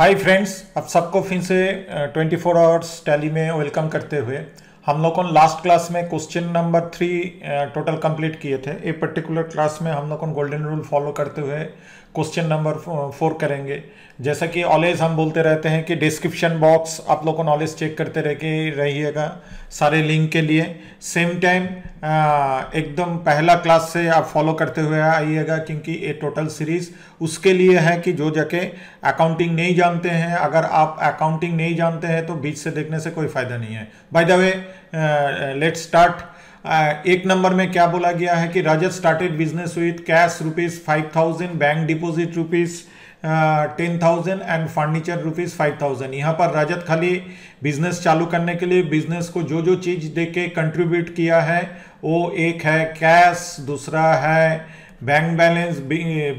Hi friends, आप सबको फिर से 24 आवर्स टैली में वेलकम करते हुए हम लोगों ने लास्ट क्लास में क्वेश्चन नंबर 3 टोटल कंप्लीट किए थे। एक पर्टिकुलर क्लास में हम लोगों को गोल्डन रूल फॉलो करते हुए क्वेश्चन नंबर 4 करेंगे। जैसा कि ऑलवेज हम बोलते रहते हैं कि डिस्क्रिप्शन बॉक्स आप लोगों को ऑलवेज चेक करते रहिएगा सारे लिंक के लिए। सेम टाइम एकदम पहला क्लास से आप फॉलो करते हुए आइएगा, क्योंकि ये टोटल सीरीज उसके लिए है कि जो जाके अकाउंटिंग नहीं जानते हैं, अगर आप अकाउंटिंग नहीं जानते हैं तो बीच से देखने से कोई फायदा नहीं है। By the way let's start. एक नंबर में क्या बोला गया है कि Rajat started business with cash ₹5,000, bank deposit ₹10,000 and furniture ₹5,000। यहाँ पर रजत खाली बिजनेस चालू करने के लिए बिजनेस को जो जो चीज दे के कंट्रीब्यूट किया है वो एक है कैश, दूसरा है बैंक बैलेंस,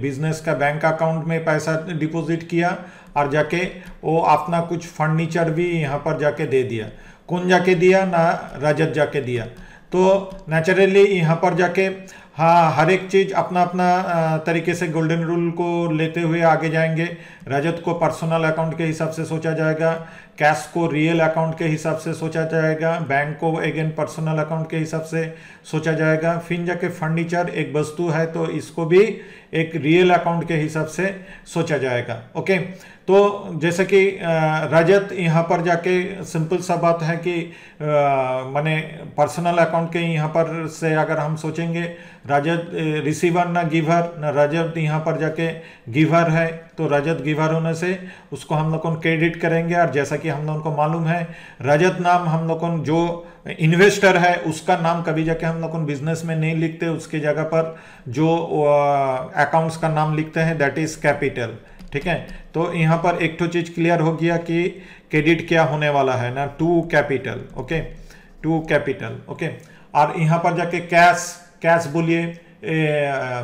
बिजनेस का बैंक अकाउंट में पैसा डिपॉजिट किया और जाके वो अपना कुछ फर्नीचर भी यहाँ पर जाके दे दिया। कौन जाके दिया? ना रजत जाके दिया। तो नेचुरली यहाँ पर जाके हाँ हर एक चीज़ अपना अपना तरीके से गोल्डन रूल को लेते हुए आगे जाएंगे। रजत को पर्सनल अकाउंट के हिसाब से सोचा जाएगा, कैश को रियल अकाउंट के हिसाब से सोचा जाएगा, बैंक को अगेन पर्सनल अकाउंट के हिसाब से सोचा जाएगा। फिर जाके फर्नीचर एक वस्तु है तो इसको भी एक रियल अकाउंट के हिसाब से सोचा जाएगा। ओके, तो जैसे कि रजत यहाँ पर जाके सिंपल सा बात है कि माने पर्सनल अकाउंट के यहाँ पर से अगर हम सोचेंगे रजत रिसीवर ना गिवर, ना रजत यहाँ पर जाके गिवर है, तो रजत गिवर होने से उसको हम लोग क्रेडिट करेंगे। और जैसा कि हम लोगों को मालूम है रजत नाम हम लोग जो इन्वेस्टर है उसका नाम कभी जाके हम लोग बिजनेस में नहीं लिखते, उसके जगह पर जो अकाउंट्स का नाम लिखते हैं दैट इज कैपिटल। ठीक है, तो यहाँ पर एक तो चीज क्लियर हो गया कि क्रेडिट क्या होने वाला है ना, to capital. Okay, to capital. Okay, और यहाँ पर जाके कैश बोलिए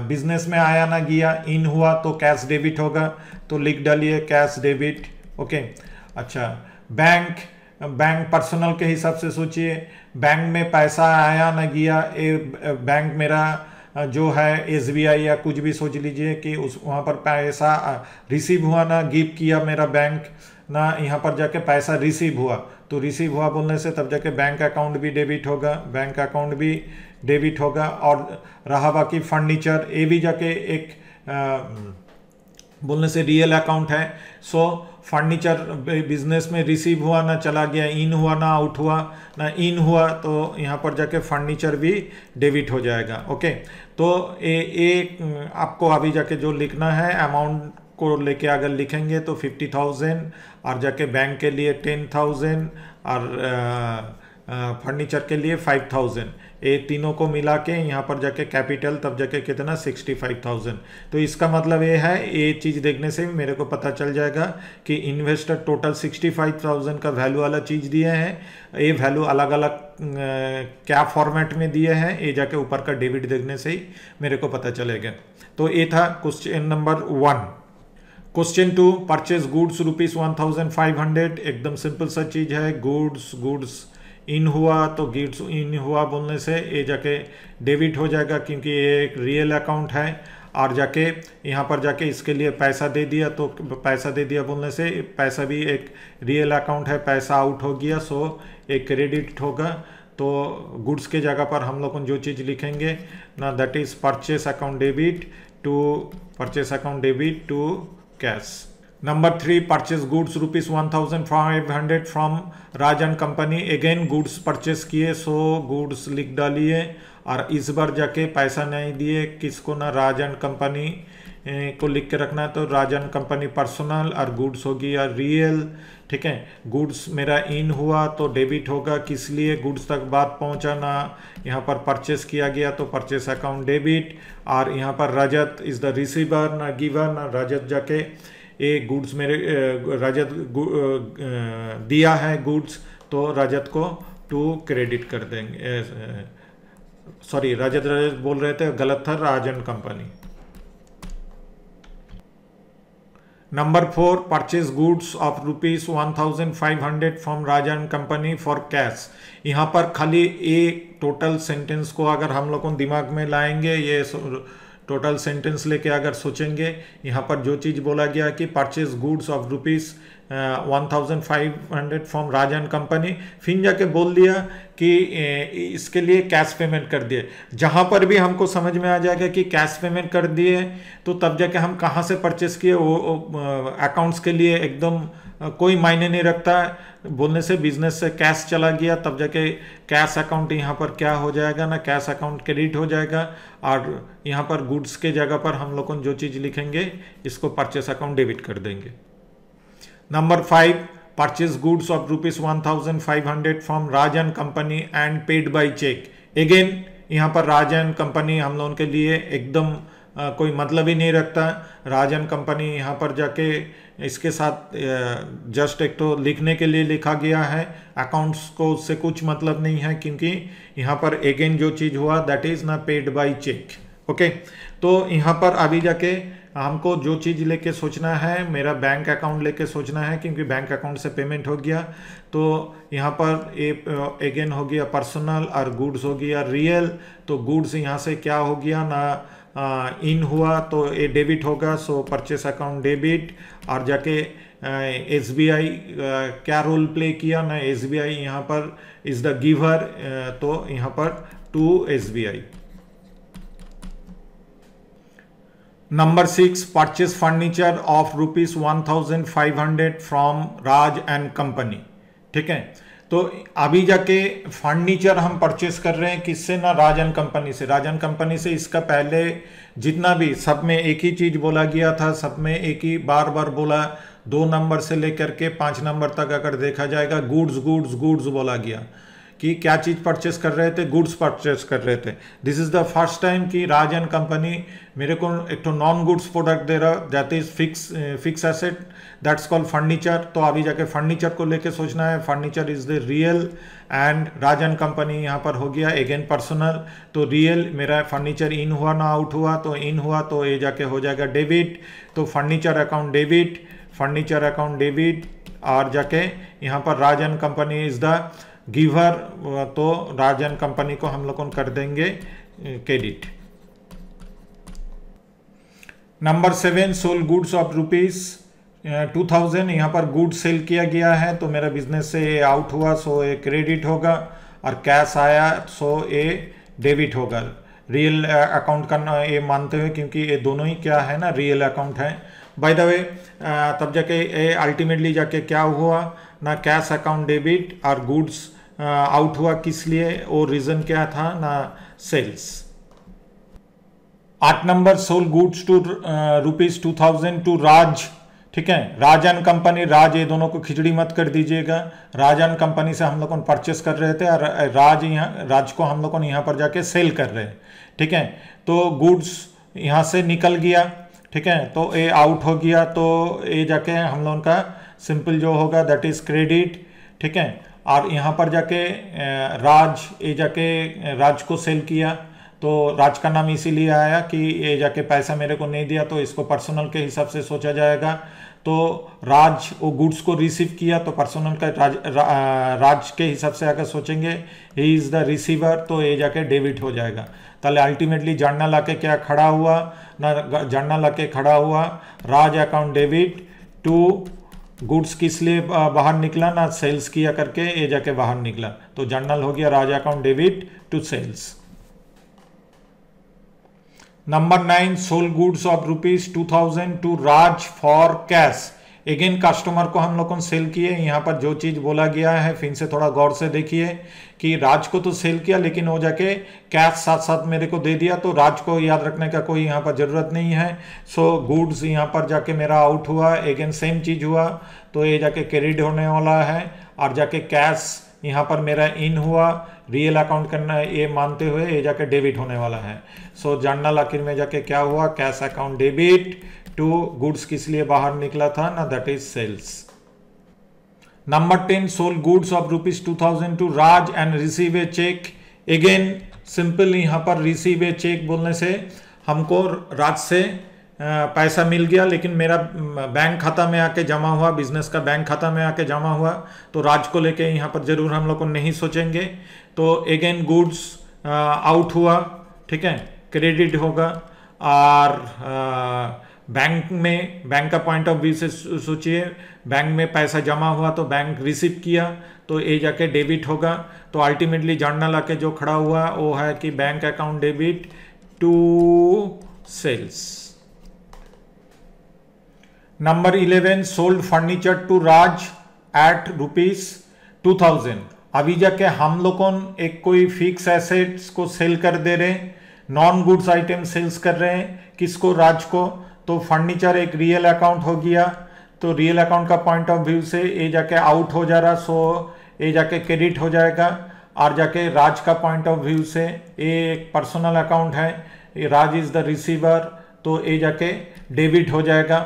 बिजनेस में आया ना गया, इन हुआ तो कैश डेबिट होगा, तो लिख डालिए कैश डेबिट। ओके, अच्छा बैंक पर्सनल के हिसाब से सोचिए, बैंक में पैसा आया ना गया, बैंक मेरा जो है SBI या कुछ भी सोच लीजिए कि उस वहाँ पर पैसा रिसीव हुआ ना, गिव किया मेरा बैंक ना, यहाँ पर जाके पैसा रिसीव हुआ, तो रिसीव हुआ बोलने से तब जाके बैंक अकाउंट भी डेबिट होगा, बैंक अकाउंट भी डेबिट होगा। और रहा बाकी फर्नीचर, ये भी जाके एक बोलने से रियल अकाउंट है। सो फर्नीचर बिजनेस में रिसीव हुआ ना चला गया, इन हुआ ना आउट हुआ ना इन हुआ, तो यहाँ पर जाके फर्नीचर भी डेबिट हो जाएगा। ओके, तो ये आपको अभी जाके जो लिखना है अमाउंट को लेके अगर लिखेंगे तो 50,000 और जाके बैंक के लिए 10,000 और फर्नीचर के लिए 5,000, ये तीनों को मिला के यहाँ पर जाके कैपिटल तब जाके कितना 65,000। तो इसका मतलब ये है, ये चीज़ देखने से मेरे को पता चल जाएगा कि इन्वेस्टर टोटल 65,000 का वैल्यू वाला चीज़ दिए हैं। ये वैल्यू अलग अलग क्या फॉर्मेट में दिए हैं, ये जाके ऊपर का डेबिट देखने से ही मेरे को पता चलेगा। तो ये था question number 1। Question 2, purchase goods ₹1,500। एकदम सिंपल सा चीज़ है, गुड्स इन हुआ तो गिड्स इन हुआ बोलने से ये जाके डेबिट हो जाएगा, क्योंकि ये एक रियल अकाउंट है। और जाके यहाँ पर जाके इसके लिए पैसा दे दिया, तो पैसा दे दिया बोलने से पैसा भी एक रियल अकाउंट है, पैसा आउट हो गया, सो एक क्रेडिट होगा। तो गुड्स के जगह पर हम लोग जो चीज़ लिखेंगे ना, that is purchase account debit to cash. Number 3, purchase goods ₹1,500 from Rajan company. Again goods purchase किए, सो गुड्स लिख डालिए। और इस बार जाके पैसा नहीं दिए किसको ना, राजन कंपनी को लिख के रखना है। तो राजन कंपनी पर्सनल और गुड्स होगी या रियल। ठीक है, गुड्स मेरा इन हुआ तो डेबिट होगा, किस लिए गुड्स तक बात पहुंचाना, यहाँ पर परचेस किया गया तो परचेस अकाउंट डेबिट। और यहाँ पर रजत इज द रिसीवर ना गिवर, ना रजत जाके ये गुड्स मेरे रजत दिया है गुड्स, तो रजत को टू क्रेडिट कर देंगे। सॉरी, रजत बोल रहे थे, गलत था, Rajan company. Number 4, purchase goods of ₹1,500 from Rajan company for cash. यहाँ पर खाली एक टोटल सेंटेंस को अगर हम लोग दिमाग में लाएंगे, ये टोटल सेंटेंस लेके अगर सोचेंगे, यहाँ पर जो चीज़ बोला गया कि purchase goods of rupees 1500 from Raj and company, फिर जाके बोल दिया कि इसके लिए कैश पेमेंट कर दिए। जहाँ पर भी हमको समझ में आ जाएगा कि कैश पेमेंट कर दिए तो तब जाके हम कहाँ से परचेस किए वो अकाउंट्स के लिए एकदम कोई मायने नहीं रखता है। बोलने से बिजनेस से कैश चला गया तब जाके कैश अकाउंट यहाँ पर क्या हो जाएगा ना, कैश अकाउंट क्रेडिट हो जाएगा, और यहाँ पर गुड्स के जगह पर हम लोग जो चीज़ लिखेंगे इसको परचेस अकाउंट डेबिट कर देंगे। Number 5, purchase goods of rupees 1500 from Raj and company and paid by cheque. Again यहाँ पर राज एंड कंपनी हम लोगों के लिए एकदम कोई मतलब ही नहीं रखता। राज एंड कंपनी यहाँ पर जाके इसके साथ जस्ट एक तो लिखने के लिए लिखा गया है, अकाउंट्स को उससे कुछ मतलब नहीं है, क्योंकि यहाँ पर अगेन जो चीज़ हुआ दैट इज़ ना पेड बाई चेक। ओके, तो यहाँ पर अभी जाके हमको जो चीज़ लेके सोचना है, मेरा बैंक अकाउंट लेके सोचना है, क्योंकि बैंक अकाउंट से पेमेंट हो गया। तो यहाँ पर ये अगेन हो गया पर्सनल और गुड्स हो गया रियल। तो गुड्स यहाँ से क्या हो गया ना, इन हुआ तो ये डेबिट होगा, सो परचेस अकाउंट डेबिट। और जाके SBI क्या रोल प्ले किया ना, SBI यहाँ पर इज द गिवर, तो यहाँ पर to SBI। Number 6, purchase furniture of rupees 1500 from Raj and company. ठीक है, तो अभी जाके फर्नीचर हम परचेस कर रहे हैं किससे ना, राज एंड कंपनी से। राज एंड कंपनी से इसका पहले जितना भी सब में एक ही चीज़ बोला गया था, सब में एक ही बार बार बोला, 2 नंबर से लेकर के 5 नंबर तक अगर देखा जाएगा गुड्स गुड्स गुड्स बोला गया कि क्या चीज़ परचेस कर रहे थे, गुड्स परचेस कर रहे थे। This is the first time कि राज एंड कंपनी मेरे को एक तो नॉन गुड्स प्रोडक्ट दे रहा, that is fix asset, that's called furniture. तो अभी जाके फर्नीचर को लेके सोचना है, furniture is the real and Raj and company यहाँ पर हो गया अगेन पर्सनल। तो रियल मेरा फर्नीचर इन हुआ ना आउट हुआ, तो इन हुआ तो ये जाके हो जाएगा डेबिट। तो furniture account debit, furniture account debit, और जाके यहाँ पर Raj and company is the giver, तो राज एंड कंपनी को हम लोग कर देंगे credit. Number 7, sold goods of rupees 2000, यहाँ पर गुड्स सेल किया गया है तो मेरा बिजनेस से ये आउट हुआ, सो ये क्रेडिट होगा, और कैश आया सो ये डेबिट होगा। रियल अकाउंट का ये मानते हुए, क्योंकि ये दोनों ही क्या है ना, रियल अकाउंट है। बाय द वे तब जाके ये अल्टीमेटली जाके क्या हुआ ना, कैश अकाउंट डेबिट और गुड्स आउट हुआ, किस लिए, वो रीजन क्या था ना, sales. 8 number, sold goods to rupees 2000 to Raj. ठीक है, राज एंड कंपनी, राज ये दोनों को खिचड़ी मत कर दीजिएगा। राज एंड कंपनी से हम लोग परचेस कर रहे थे और राज को हम लोग यहाँ पर जाके सेल कर रहे हैं। ठीक है, तो गुड्स यहाँ से निकल गया। ठीक है, तो ये आउट हो गया, तो ये जाके हम लोगों का सिंपल जो होगा दैट इज क्रेडिट। ठीक है, और यहाँ पर जाके ये जाके राज को सेल किया, तो राज का नाम इसीलिए आया कि ये जाके पैसा मेरे को नहीं दिया, तो इसको पर्सनल के हिसाब से सोचा जाएगा। तो राज वो गुड्स को रिसीव किया, तो पर्सनल का राज के हिसाब से अगर सोचेंगे ही इज़ द रिसीवर, तो ये जाके डेबिट हो जाएगा। ताले अल्टीमेटली जर्नल आके क्या खड़ा हुआ ना, जर्नल आके खड़ा हुआ राज अकाउंट डेबिट टू गुड्स किस लिए बाहर निकला ना, सेल्स किया करके ये जाके बाहर निकला, तो जर्नल हो गया Raj account debit to sales. Number 9, sold goods of rupees 2000 to Raj for cash. Again customer को हम लोग सेल किए। यहाँ पर जो चीज़ बोला गया है फिर से थोड़ा गौर से देखिए कि राज को तो सेल किया, लेकिन वो जाके कैश साथ साथ मेरे को दे दिया, तो राज को याद रखने का कोई यहाँ पर ज़रूरत नहीं है। सो गुड्स यहाँ पर जाके मेरा आउट हुआ, अगेन सेम चीज़ हुआ, तो ये जाके क्रेडिट होने वाला है, और जाके कैश यहाँ पर मेरा इन हुआ, रियल अकाउंट करना ये मानते हुए ये जाके डेबिट होने वाला है। सो जर्नल आखिर में जाके क्या हुआ, cash account debit to goods किस लिए बाहर निकला था ना, that is sales. Number 10, sold goods of rupees 2000 to Raj and receive a cheque. Again simple यहाँ पर रिसीव ए चेक बोलने से हमको राज से पैसा मिल गया, लेकिन मेरा बैंक खाता में आके जमा हुआ, बिजनेस का बैंक खाता में आके जमा हुआ, तो राज को लेके यहाँ पर जरूर हम लोग को नहीं सोचेंगे। तो अगेन गुड्स आउट हुआ, ठीक है, क्रेडिट होगा, और बैंक का पॉइंट ऑफ व्यू से सोचिए, बैंक में पैसा जमा हुआ तो बैंक रिसीव किया तो ये जाके डेबिट होगा। तो अल्टीमेटली जर्नल आके जो खड़ा हुआ वो है कि bank account debit to sales. Number 11, sold furniture to Raj at ₹2000। अभी जाके हम लोगों एक कोई फिक्स एसेट्स को सेल कर दे रहे हैं, नॉन गुड्स आइटम सेल्स कर रहे हैं, किसको? राज को। तो फर्नीचर एक रियल अकाउंट हो गया, तो रियल अकाउंट का पॉइंट ऑफ व्यू से ये जाके आउट हो जा रहा, सो ये जाके क्रेडिट हो जाएगा। और जाके राज का पॉइंट ऑफ व्यू से ये एक पर्सनल अकाउंट है, राज इज द रिसीवर, तो ये जाके डेबिट हो जाएगा।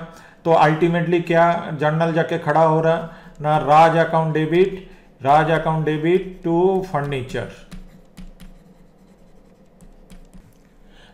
तो अल्टीमेटली क्या जर्नल जाके खड़ा हो रहा ना, Raj account debit to furniture.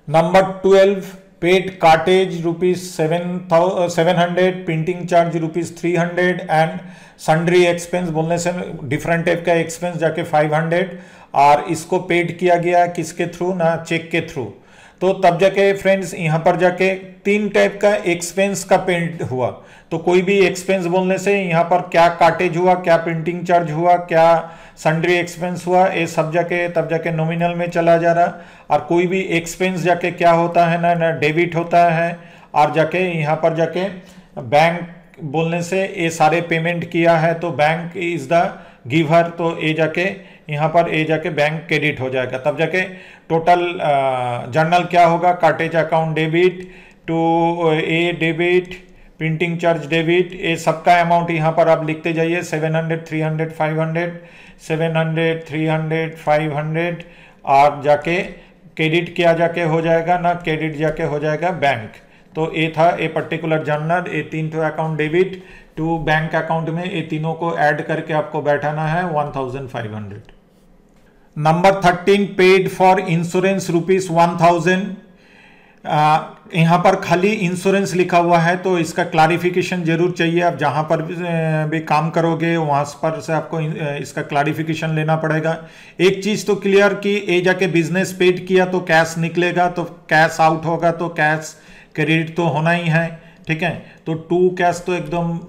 Number 12, paid cartage ₹700, printing charge ₹300 and sundry expense, बोलने से डिफरेंट टाइप का एक्सपेंस जाके 500, और इसको पेड किया गया किसके थ्रू ना, चेक के थ्रू। तो तब जाके फ्रेंड्स यहाँ पर जाके 3 टाइप का एक्सपेंस का पेड हुआ। तो कोई भी एक्सपेंस बोलने से यहाँ पर क्या कार्टेज हुआ, क्या प्रिंटिंग चार्ज हुआ, क्या सन्ड्री एक्सपेंस हुआ, ये सब जाके तब जाके नॉमिनल में चला जा रहा। और कोई भी एक्सपेंस जाके क्या होता है ना डेबिट होता है, और जाके यहाँ पर जाके बैंक बोलने से ये सारे पेमेंट किया है तो बैंक इज द गिवर, तो ये जाके यहाँ पर ये जाके बैंक क्रेडिट हो जाएगा। तब जाके टोटल जर्नल क्या होगा, cartage account debit to A debit, printing charge debit, ये सबका अमाउंट यहाँ पर आप लिखते जाइए, 700, 300, 500, 700, 300, 500, और जाके क्रेडिट किया जाके हो जाएगा ना, क्रेडिट जाके हो जाएगा बैंक। तो ये था ए पर्टिकुलर जर्नल, ये 3 account debit to bank account में, ये तीनों को ऐड करके आपको बैठाना है 1500। Number 13, paid for insurance ₹1000। यहाँ पर खाली इंश्योरेंस लिखा हुआ है तो इसका क्लैरिफिकेशन जरूर चाहिए। आप जहाँ पर भी काम करोगे वहाँ पर से आपको इसका क्लैरिफिकेशन लेना पड़ेगा। एक चीज़ तो क्लियर कि ये जाके बिजनेस पेड किया तो कैश निकलेगा, तो कैश आउट होगा तो कैश क्रेडिट तो होना ही है, ठीक है। तो टू कैश तो एकदम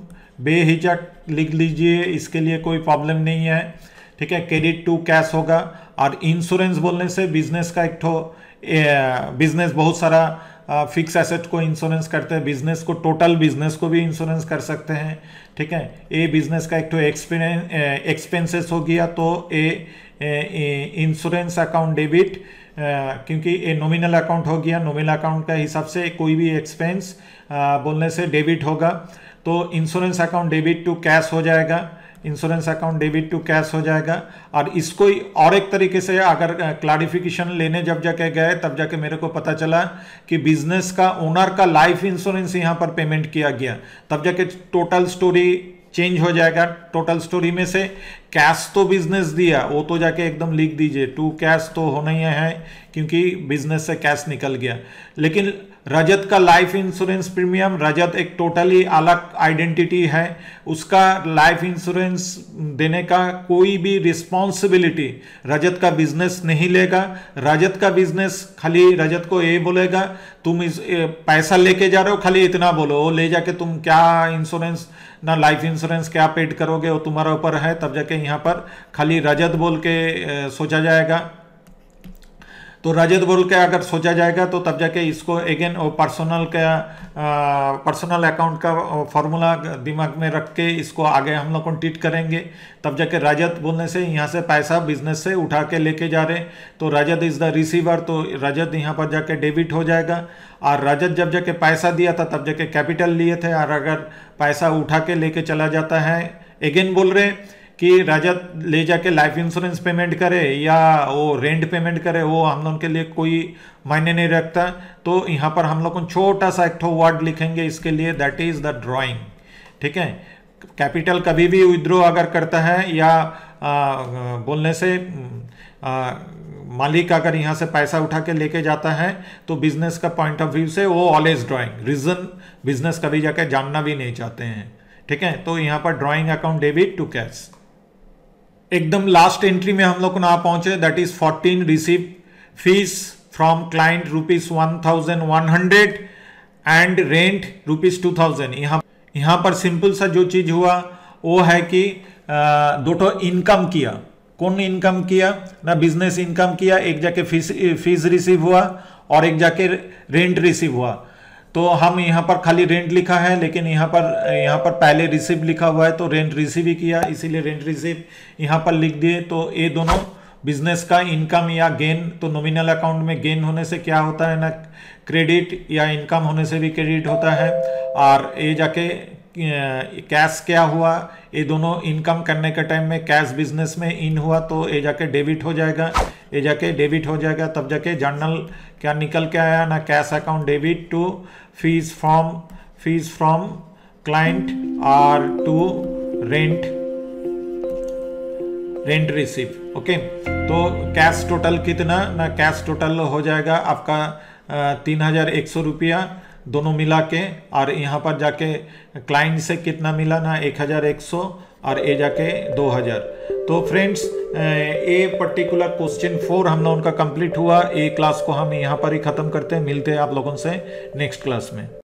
बेहिचक लिख लीजिए, इसके लिए कोई प्रॉब्लम नहीं है, ठीक है। क्रेडिट टू कैश होगा। और इंश्योरेंस बोलने से बिजनेस का एक ठो बिजनेस बहुत सारा फिक्स एसेट को इंश्योरेंस करते हैं, बिजनेस को टोटल बिजनेस को भी इंश्योरेंस कर सकते हैं, ठीक है। ये बिजनेस का एक ठो एक्सपेंसेस हो गया, तो ये इंश्योरेंस अकाउंट डेबिट, क्योंकि ये नॉमिनल अकाउंट हो गया, नॉमिनल अकाउंट का हिसाब से कोई भी एक्सपेंस बोलने से डेबिट होगा, तो insurance account debit to cash हो जाएगा, insurance account debit to cash हो जाएगा। और इसको और एक तरीके से अगर क्लैरिफिकेशन लेने जब जाके गए तब जाके मेरे को पता चला कि बिजनेस का ओनर का लाइफ इंश्योरेंस यहाँ पर पेमेंट किया गया, तब जाके टोटल स्टोरी चेंज हो जाएगा। टोटल स्टोरी में से कैश तो बिजनेस दिया, वो तो जाके एकदम लिख दीजिए, टू कैश तो होना ही है क्योंकि बिजनेस से कैश निकल गया। लेकिन रजत का लाइफ इंश्योरेंस प्रीमियम, रजत एक टोटली अलग आइडेंटिटी है, उसका लाइफ इंश्योरेंस देने का कोई भी रिस्पॉन्सिबिलिटी रजत का बिजनेस नहीं लेगा। रजत का बिजनेस खाली रजत को ये बोलेगा तुम इस पैसा लेके जा रहे हो, खाली इतना बोलो, वो ले जाके तुम क्या इंश्योरेंस ना लाइफ इंश्योरेंस क्या पेड करोगे वो तुम्हारा ऊपर है। तब जाके यहाँ पर खाली रजत बोल के सोचा जाएगा। तो रजत बोल के अगर सोचा जाएगा तो तब जाके इसको अगेन पर्सनल अकाउंट का फॉर्मूला दिमाग में रख के इसको आगे हम लोग को ट्रीट करेंगे। तब जाके रजत बोलने से यहाँ से पैसा बिजनेस से उठा के लेके जा रहे, तो रजत इज द रिसीवर, तो रजत यहाँ पर जाके डेबिट हो जाएगा। और रजत जब जाके पैसा दिया था तब जाके कैपिटल लिए थे, और अगर पैसा उठा के लेके चला जाता है, अगेन बोल रहे कि रजत ले जाके लाइफ इंश्योरेंस पेमेंट करे या वो रेंट पेमेंट करे, वो हम लोग के लिए कोई मायने नहीं रखता। तो यहाँ पर हम लोग को छोटा सा एक ठो वर्ड लिखेंगे इसके लिए, दैट इज द ड्राइंग, ठीक है। कैपिटल कभी भी विड्रॉ अगर करता है या बोलने से मालिक अगर यहाँ से पैसा उठा के लेके जाता है तो बिजनेस का पॉइंट ऑफ व्यू से वो ऑलवेज ड्राइंग, रीजन बिजनेस कभी जाके जानना भी नहीं चाहते हैं, ठीक है। तो यहाँ पर drawing account debit to cash. एकदम लास्ट एंट्री में हम लोग को ना पहुंचे, that is 14, receive fees from client ₹1100 and rent ₹2000। यहाँ पर सिंपल सा जो चीज हुआ वो है कि दो तो इनकम किया। कौन इनकम किया ना? बिजनेस इनकम किया। एक जाके फीस रिसीव हुआ और एक जाके रेंट रिसीव हुआ। तो हम यहाँ पर खाली रेंट लिखा है, लेकिन यहाँ पर पहले रिसीव लिखा हुआ है, तो रेंट रिसीव ही किया, इसीलिए रेंट रिसीव यहाँ पर लिख दिए। तो ये दोनों बिजनेस का इनकम या गेन, तो नॉमिनल अकाउंट में गेन होने से क्या होता है ना, क्रेडिट, या इनकम होने से भी क्रेडिट होता है। और ये जाके कैश क्या हुआ, ये दोनों इनकम करने के टाइम में कैश बिजनेस में इन हुआ, तो ये जाके डेबिट हो जाएगा, ये जाके डेबिट हो जाएगा। तब जाके जर्नल क्या निकल के आया ना, cash account debit to fees from client और टू रेंट रिसीव। ओके, तो कैश टोटल कितना ना, कैश टोटल हो जाएगा आपका 3100 रुपया दोनों मिला के। और यहाँ पर जाके क्लाइंट से कितना मिला ना, 1100, और ये जाके 2000। तो फ्रेंड्स, ये पर्टिकुलर क्वेश्चन 4 हम लोगों का कंप्लीट हुआ। ये क्लास को हम यहाँ पर ही ख़त्म करते हैं। मिलते हैं आप लोगों से नेक्स्ट क्लास में।